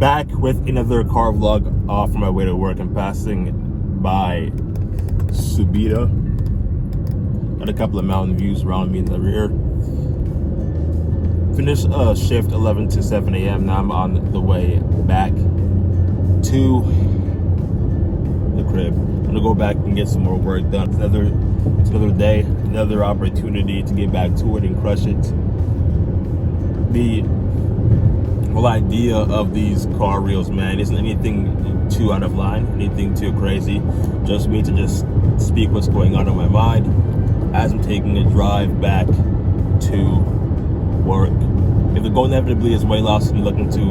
Back with another car vlog off on my way to work. I'm passing by Subida. Got a couple of mountain views around me in the rear. Finished shift 11 to 7 a.m. Now I'm on the way back to the crib. I'm gonna go back and get some more work done. It's another day, another opportunity to get back to it and crush it. The whole idea of these car reels, man, isn't anything too out of line, anything too crazy. Just me to just speak what's going on in my mind as I'm taking a drive back to work. If the goal inevitably is weight loss and you're looking to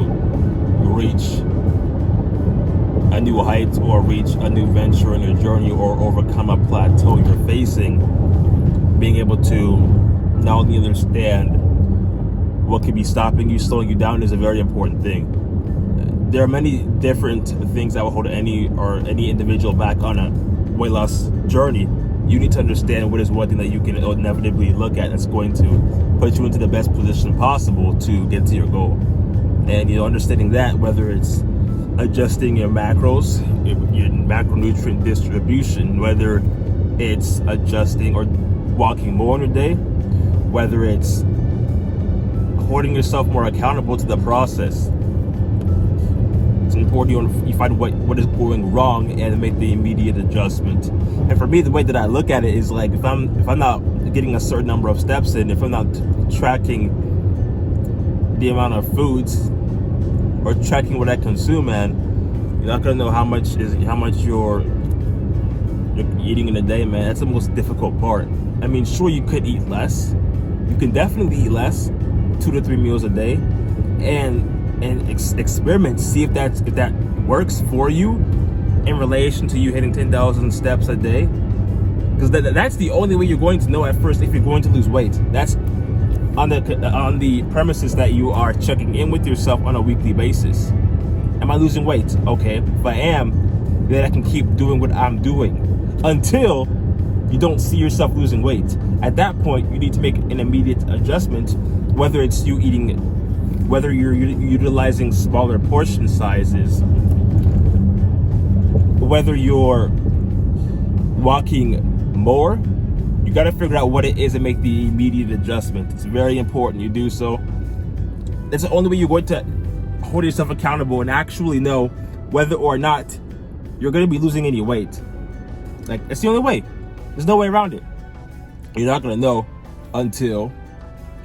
reach a new height or reach a new venture in your journey or overcome a plateau you're facing, being able to not only understand what could be stopping you, slowing you down is a very important thing. There are many different things that will hold any individual back on a weight loss journey. You need to understand what is one thing that you can inevitably look at that's going to put you into the best position possible to get to your goal. And understanding that, whether it's adjusting your macros, your macronutrient distribution, whether it's adjusting or walking more in a day, whether it's holding yourself more accountable to the process. It's important you find what is going wrong and make the immediate adjustment. And for me, the way that I look at it is like, if I'm not getting a certain number of steps in, if I'm not tracking the amount of foods or tracking what I consume, man, you're not gonna know how much you're eating in a day, man. That's the most difficult part. I mean, sure, you could eat less. You can definitely eat less, 2 to 3 meals a day, and experiment, see if that works for you in relation to you hitting 10,000 steps a day, because that's the only way you're going to know at first if you're going to lose weight. That's on the premises that you are checking in with yourself on a weekly basis. Am I losing weight? Okay, if I am, then I can keep doing what I'm doing until you don't see yourself losing weight. At that point, you need to make an immediate adjustment, whether it's whether you're utilizing smaller portion sizes, whether you're walking more. You got to figure out what it is and make the immediate adjustment. It's very important you do so. That's the only way you're going to hold yourself accountable and actually know whether or not you're going to be losing any weight. Like, that's the only way. There's no way around it. You're not going to know until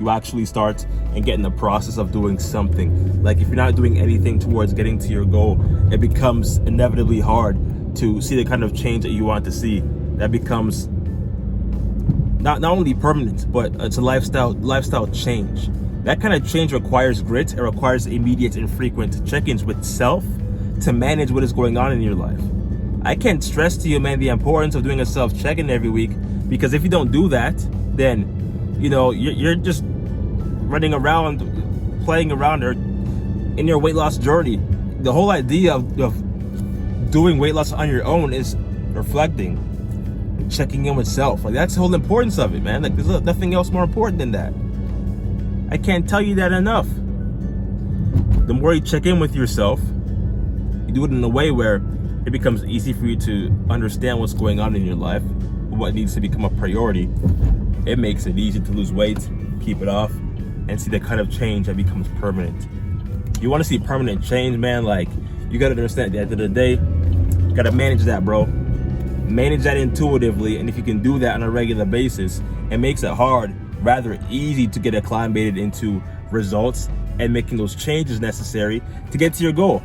you actually start and get in the process of doing something. Like, if you're not doing anything towards getting to your goal, it becomes inevitably hard to see the kind of change that you want to see. That becomes not only permanent, but it's a lifestyle change. That kind of change requires grit. It requires immediate and frequent check-ins with self to manage what is going on in your life. I can't stress to you, man, the importance of doing a self check-in every week, because if you don't do that, then you're just running around, playing around or in your weight loss journey. The whole idea of doing weight loss on your own is reflecting, checking in with self. Like, that's the whole importance of it, man. Like, there's nothing else more important than that. I can't tell you that enough. The more you check in with yourself, you do it in a way where it becomes easy for you to understand what's going on in your life, what needs to become a priority. It makes it easy to lose weight, keep it off, and see the kind of change that becomes permanent. You want to see permanent change, man, like, you got to understand at the end of the day, you got to manage that, bro. Manage that intuitively, and if you can do that on a regular basis, it makes it rather easy to get acclimated into results and making those changes necessary to get to your goal.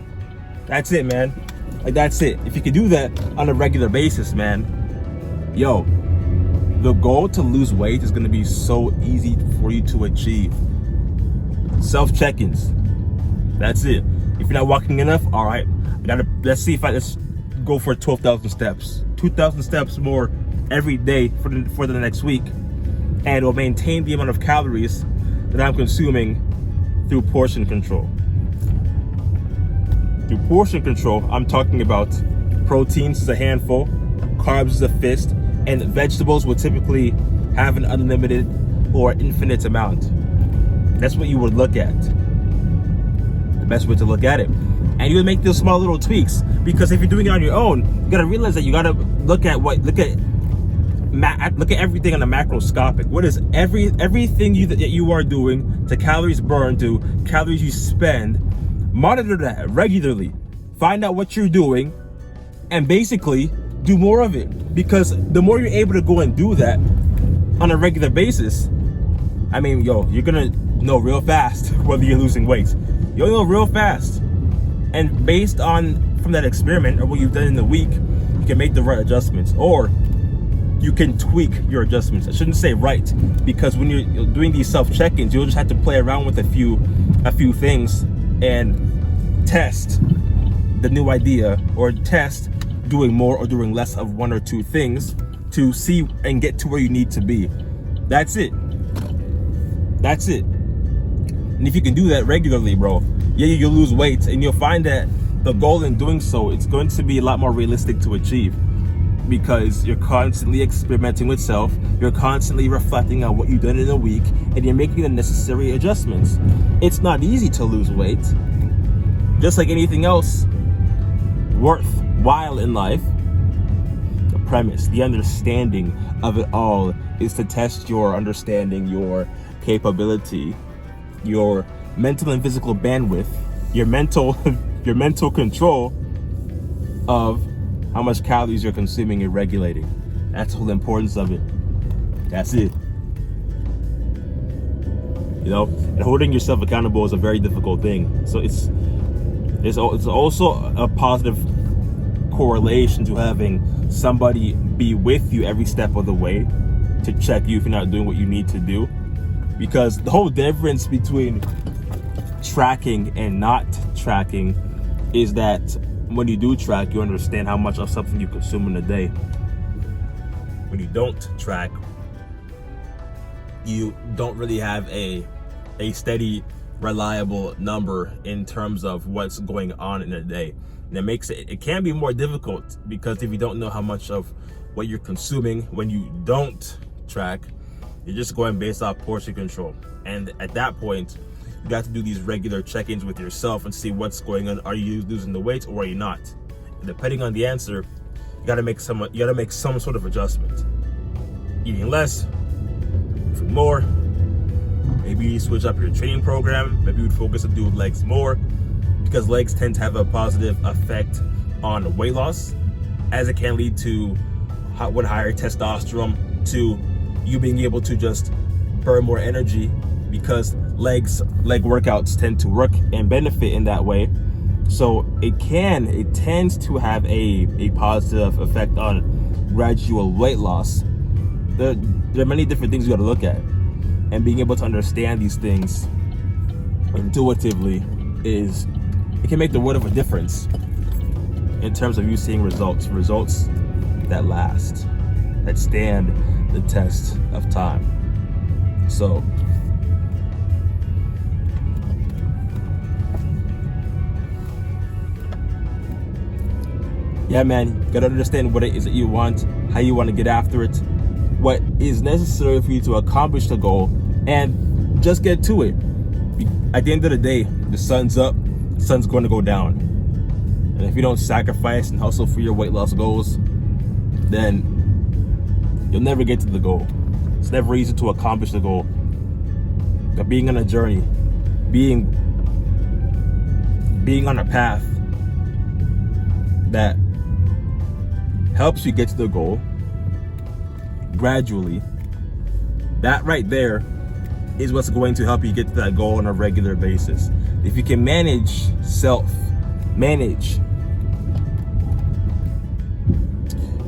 That's it, man. Like, that's it. If you can do that on a regular basis, man, yo, the goal to lose weight is going to be so easy for you to achieve. Self check-ins. That's it. If you're not walking enough, all right, let's go for 12,000 steps. 2,000 steps more every day for the next week, and it'll maintain the amount of calories that I'm consuming through portion control. Through portion control, I'm talking about proteins is a handful, carbs is a fist, and vegetables will typically have an unlimited or infinite amount. That's what you would look at. The best way to look at it. And you make those small little tweaks, because if you're doing it on your own, you gotta realize that you gotta look at everything on a macroscopic. What is everything that you are doing, to calories burned, to calories you spend. Monitor that regularly. Find out what you're doing, and basically do more of it. Because the more you're able to go and do that on a regular basis, I mean, you're gonna know real fast whether you're losing weight. You'll know real fast. And based on from that experiment or what you've done in the week, you can make the right adjustments, or you can tweak your adjustments. I shouldn't say right, because when you're doing these self-check-ins, you'll just have to play around with a few things and test the new idea, or test doing more or doing less of one or two things to see and get to where you need to be. That's it. And if you can do that regularly, bro, yeah, you'll lose weight, and you'll find that the goal in doing so, it's going to be a lot more realistic to achieve, because you're constantly experimenting with self, you're constantly reflecting on what you've done in a week, and you're making the necessary adjustments. It's not easy to lose weight. Just like anything else worthwhile in life, the premise, the understanding of it all is to test your understanding, your capability, your mental and physical bandwidth, your mental control of how much calories you're consuming and regulating. That's the whole importance of it. That's it. And holding yourself accountable is a very difficult thing. So it's also a positive correlation to having somebody be with you every step of the way to check you if you're not doing what you need to do. Because the whole difference between tracking and not tracking is that when you do track, you understand how much of something you consume in a day. When you don't track, you don't really have a steady, reliable number in terms of what's going on in a day. And it can be more difficult, because if you don't know how much of what you're consuming when you don't track, you're just going based off portion control. And at that point, you got to do these regular check-ins with yourself and see what's going on. Are you losing the weight, or are you not? And depending on the answer, you got to make some sort of adjustment. Eating less, eating more. Maybe you switch up your training program. Maybe you'd focus on doing legs more, because legs tend to have a positive effect on weight loss, as it can lead to higher testosterone, to you being able to just burn more energy, because leg workouts tend to work and benefit in that way. So it tends to have a positive effect on gradual weight loss. There are many different things you got to look at, and being able to understand these things intuitively it can make the world of a difference in terms of you seeing results that last, that stand the test of time. So yeah, man, you gotta understand what it is that you want, how you want to get after it, what is necessary for you to accomplish the goal, and just get to it. At the end of the day, the sun's up, the sun's going to go down. And if you don't sacrifice and hustle for your weight loss goals, then you'll never get to the goal. It's never easy to accomplish the goal. But being on a journey, being on a path that helps you get to the goal gradually, that right there is what's going to help you get to that goal on a regular basis. If you can manage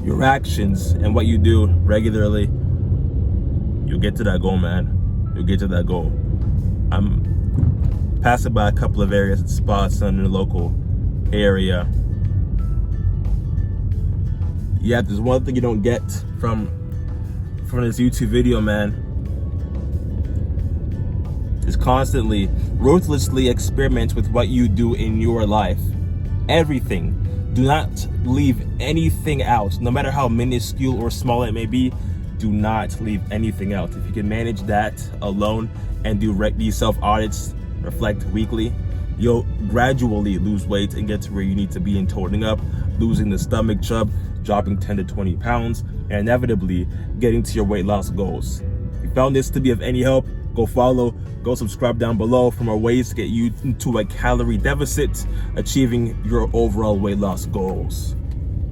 your actions and what you do regularly, you'll get to that goal, man. You'll get to that goal. I'm passing by a couple of areas and spots in the local area. Yeah, there's one thing you don't get from this YouTube video, man. Is constantly, ruthlessly experiment with what you do in your life. Everything. Do not leave anything out, no matter how minuscule or small it may be. Do not leave anything out. If you can manage that alone and do these self audits, reflect weekly, you'll gradually lose weight and get to where you need to be in toning up, losing the stomach chub, dropping 10 to 20 pounds, and inevitably getting to your weight loss goals. If you found this to be of any help, go follow, go subscribe down below for more ways to get you into a calorie deficit, achieving your overall weight loss goals.